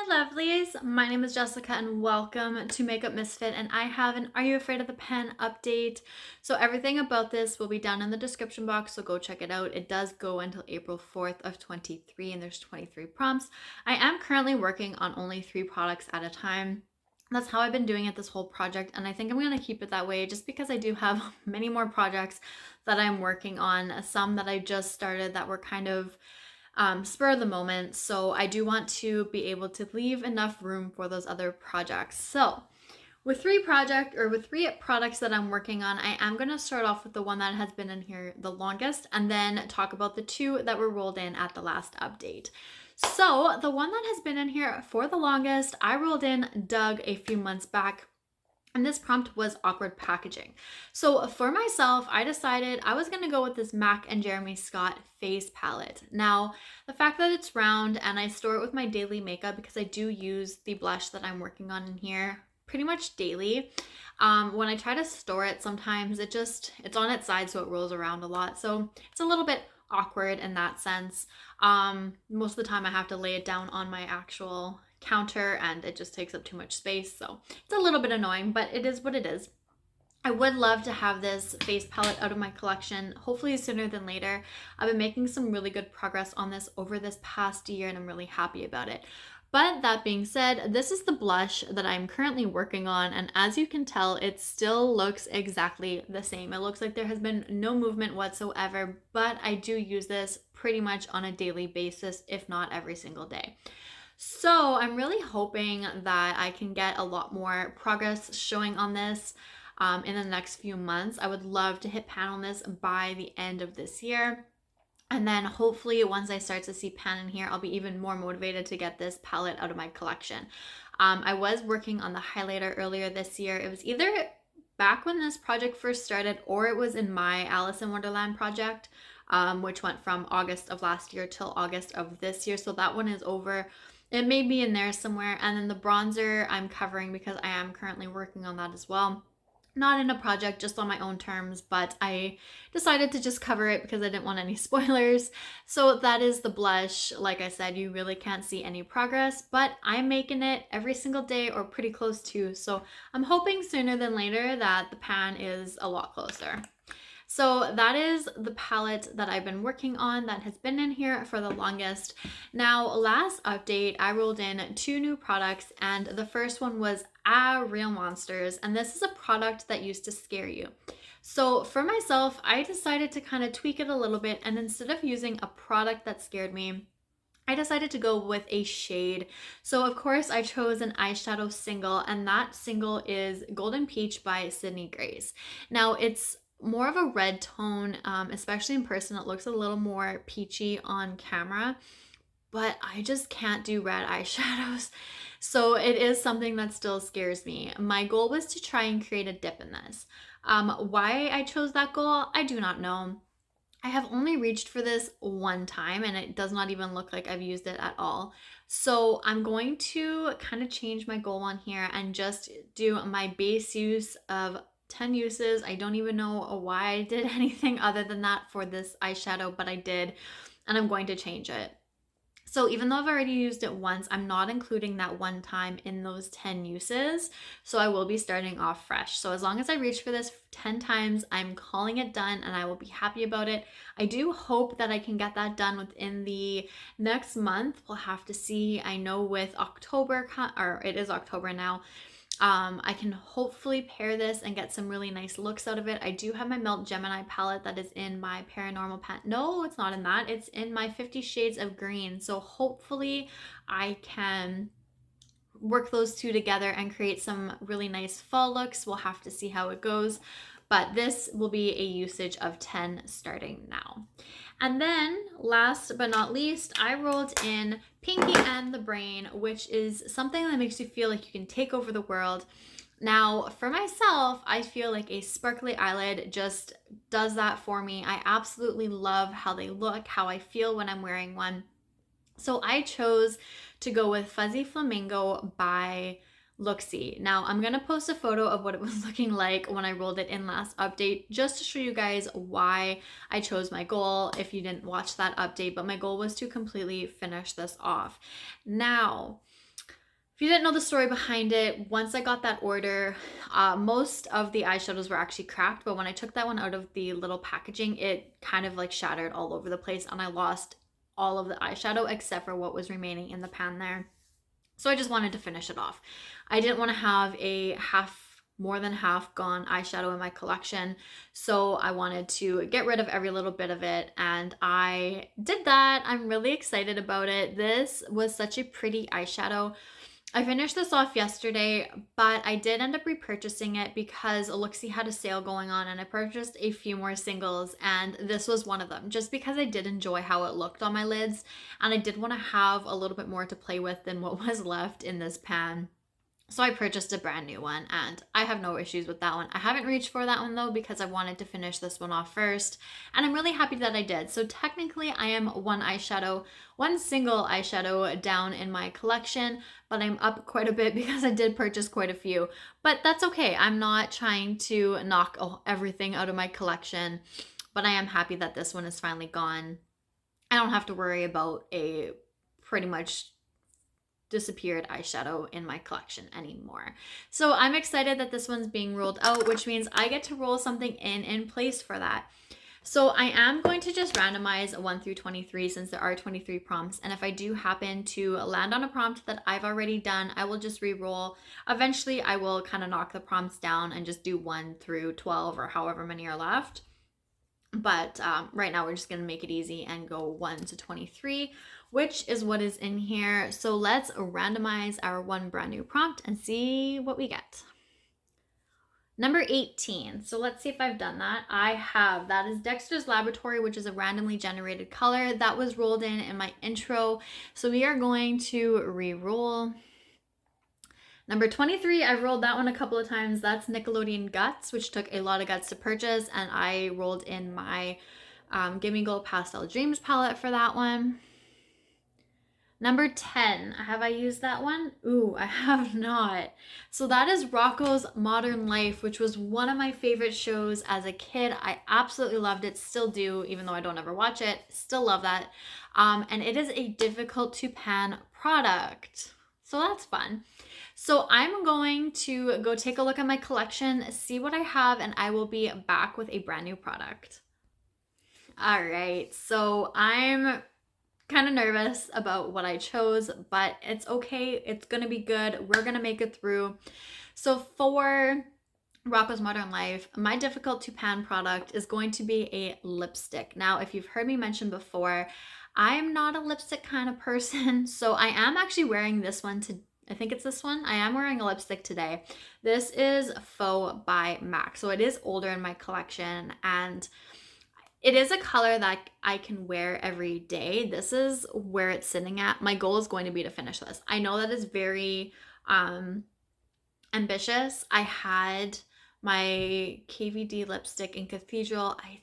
my lovelies, my name is Jessica and welcome to Makeup Misfit, and I have an Are You Afraid of the Pen update. So everything about this will be down in the description box, so go check it out. It does go until April 4th of 23 and there's 23 prompts. I am currently working on only 3 products at a time. That's how I've been doing it this whole project, and I think I'm going to keep it that way just because I do have many more projects that I'm working on, some that I just started that were kind of spur of the moment. So I do want to be able to leave enough room for those other projects. So with three products that I'm working on, I am going to start off with the one that has been in here the longest and then talk about the 2 that were rolled in at the last update. So the one that has been in here for the longest, I rolled in Doug a few months back. And this prompt was awkward packaging. So for myself, I decided I was gonna go with this MAC and Jeremy Scott face palette. Now, the fact that it's round and I store it with my daily makeup because I do use the blush that I'm working on in here pretty much daily. When I try to store it, sometimes it's on its side, so it rolls around a lot. So it's a little bit awkward in that sense. Most of the time I have to lay it down on my actual counter and it just takes up too much space, so it's a little bit annoying, but it is what it is. I would love to have this face palette out of my collection, hopefully sooner than later. I've been making some really good progress on this over this past year and I'm really happy about it. But that being said, this is the blush that I'm currently working on, and as you can tell, it still looks exactly the same. It looks like there has been no movement whatsoever, but I do use this pretty much on a daily basis, if not every single day. So I'm really hoping that I can get a lot more progress showing on this in the next few months. I would love to hit pan on this by the end of this year. And then hopefully once I start to see pan in here, I'll be even more motivated to get this palette out of my collection. I was working on the highlighter earlier this year. It was either back when this project first started or it was in my Alice in Wonderland project, which went from August of last year till August of this year. So that one is over. It may be in there somewhere. And then the bronzer I'm covering because I am currently working on that as well. Not in a project, just on my own terms, but I decided to just cover it because I didn't want any spoilers. So that is the blush. Like I said, you really can't see any progress, but I'm making it every single day or pretty close to. So I'm hoping sooner than later that the pan is a lot closer. So that is the palette that I've been working on that has been in here for the longest. Now, last update, I rolled in 2 new products, and the first one was aaahh Real Monsters, and this is a product that used to scare you. So for myself, I decided to kind of tweak it a little bit, and instead of using a product that scared me, I decided to go with a shade. So of course I chose an eyeshadow single, and that single is Golden Peach by Sydney Grace. Now it's more of a red tone, especially in person. It looks a little more peachy on camera, but I just can't do red eyeshadows. So it is something that still scares me. My goal was to try and create a dip in this. Why I chose that goal, I do not know. I have only reached for this one time and it does not even look like I've used it at all. So I'm going to kind of change my goal on here and just do my base use of 10 uses. I don't even know why I did anything other than that for this eyeshadow, but I did, and I'm going to change it. So even though I've already used it once, I'm not including that one time in those 10 uses. So I will be starting off fresh. So as long as I reach for this 10 times, I'm calling it done and I will be happy about it. I do hope that I can get that done within the next month. We'll have to see. I know with October, or it is October now, I can hopefully pair this and get some really nice looks out of it. I do have my Melt Gemini palette that is in my Paranormal No, it's not in that. It's in my 50 Shades of Green. So hopefully I can work those 2 together and create some really nice fall looks. We'll have to see how it goes. But this will be a usage of 10 starting now. And then last but not least, I rolled in Pinky and the Brain, which is something that makes you feel like you can take over the world. Now, for myself, I feel like a sparkly eyelid just does that for me. I absolutely love how they look, how I feel when I'm wearing one. So I chose to go with Fuzzy Flamingo by looxie. Now I'm going to post a photo of what it was looking like when I rolled it in last update, just to show you guys why I chose my goal if you didn't watch that update, but my goal was to completely finish this off. Now, you didn't know the story behind it, once I got that order, most of the eyeshadows were actually cracked, but when I took that one out of the little packaging, it kind of like shattered all over the place and I lost all of the eyeshadow except for what was remaining in the pan there. So I just wanted to finish it off. I didn't want to have a more than half gone eyeshadow in my collection. So I wanted to get rid of every little bit of it. And I did that. I'm really excited about it. This was such a pretty eyeshadow. I finished this off yesterday, but I did end up repurchasing it because looxie had a sale going on and I purchased a few more singles and this was one of them just because I did enjoy how it looked on my lids and I did want to have a little bit more to play with than what was left in this pan. So I purchased a brand new one and I have no issues with that one. I haven't reached for that one though because I wanted to finish this one off first and I'm really happy that I did. So technically I am one single eyeshadow down in my collection, but I'm up quite a bit because I did purchase quite a few. But that's okay. I'm not trying to knock everything out of my collection, but I am happy that this one is finally gone. I don't have to worry about a pretty much disappeared eyeshadow in my collection anymore. So I'm excited that this one's being rolled out, which means I get to roll something in place for that. So I am going to just randomize 1 through 23 since there are 23 prompts. And if I do happen to land on a prompt that I've already done, I will just re-roll. Eventually I will kind of knock the prompts down and just do 1 through 12 or however many are left. But right now we're just going to make it easy and go 1 to 23, which is what is in here. So let's randomize our one brand new prompt and see what we get. Number 18. So let's see if I've done that. I have. That is Dexter's Laboratory, which is a randomly generated color that was rolled in my intro. So we are going to re-roll. Number 23, I've rolled that one a couple of times. That's Nickelodeon Guts, which took a lot of guts to purchase. And I rolled in my Gimme Gold Pastel Dreams palette for that one. Number 10, have I used that one? Ooh, I have not. So that is Rocko's Modern Life, which was one of my favorite shows as a kid. I absolutely loved it, still do, even though I don't ever watch it. Still love that. And it is a difficult to pan product. So that's fun. So I'm going to go take a look at my collection, see what I have, and I will be back with a brand new product. All right, so I'm kind of nervous about what I chose, but it's okay. It's gonna be good. We're gonna make it through. So for Rocko's Modern Life, my difficult to pan product is going to be a lipstick. Now, if you've heard me mention before, I am not a lipstick kind of person, so I am actually wearing this one I think it's this one. I am wearing a lipstick today. This is Faux by MAC. So it is older in my collection and it is a color that I can wear every day. This is where it's sitting at. My goal is going to be to finish this. I know that is very ambitious. I had my KVD lipstick in Cathedral. I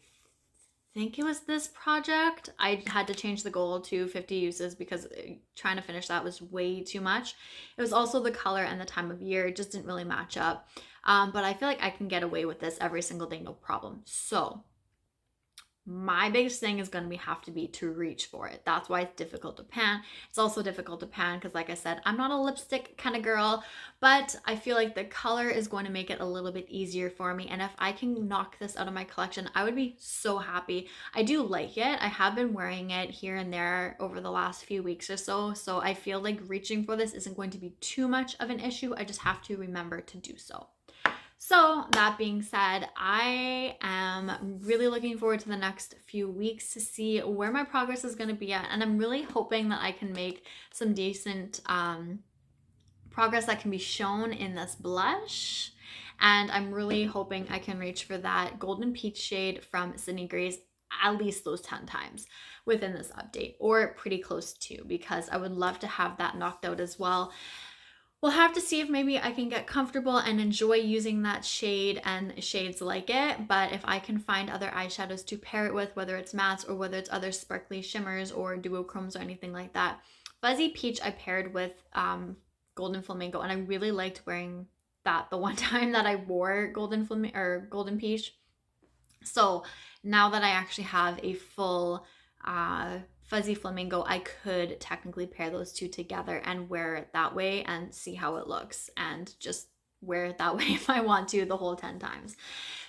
think it was this project. I had to change the goal to 50 uses because trying to finish that was way too much. It was also the color and the time of year. It just didn't really match up. But I feel like I can get away with this every single day, no problem. So my biggest thing is going to have to be to reach for it. That's why it's difficult to pan. It's also difficult to pan because, like I said, I'm not a lipstick kind of girl, but I feel like the color is going to make it a little bit easier for me. And if I can knock this out of my collection, I would be so happy. I do like it. I have been wearing it here and there over the last few weeks or so. So I feel like reaching for this isn't going to be too much of an issue. I just have to remember to do so. So that being said, I am really looking forward to the next few weeks to see where my progress is going to be at. And I'm really hoping that I can make some decent progress that can be shown in this blush. And I'm really hoping I can reach for that Golden Peach shade from Sydney Grace at least those 10 times within this update, or pretty close to, because I would love to have that knocked out as well. We'll have to see if maybe I can get comfortable and enjoy using that shade and shades like it. But if I can find other eyeshadows to pair it with, whether it's mattes or whether it's other sparkly shimmers or duochromes or anything like that. Fuzzy Peach I paired with Golden Flamingo, and I really liked wearing that the one time that I wore Golden Peach. So now that I actually have a full fuzzy flamingo, I could technically pair those two together and wear it that way and see how it looks, and just wear it that way if I want to the whole 10 times.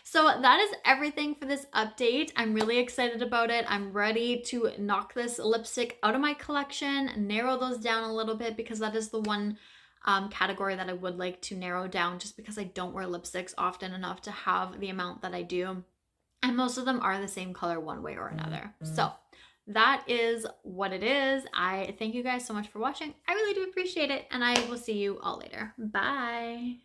So that is everything for this update. I'm really excited about it. I'm ready to knock this lipstick out of my collection, narrow those down a little bit, because that is the one category that I would like to narrow down, just because I don't wear lipsticks often enough to have the amount that I do. And most of them are the same color one way or another. So that is what it is. I thank you guys so much for watching. I really do appreciate it, and I will see you all later. Bye.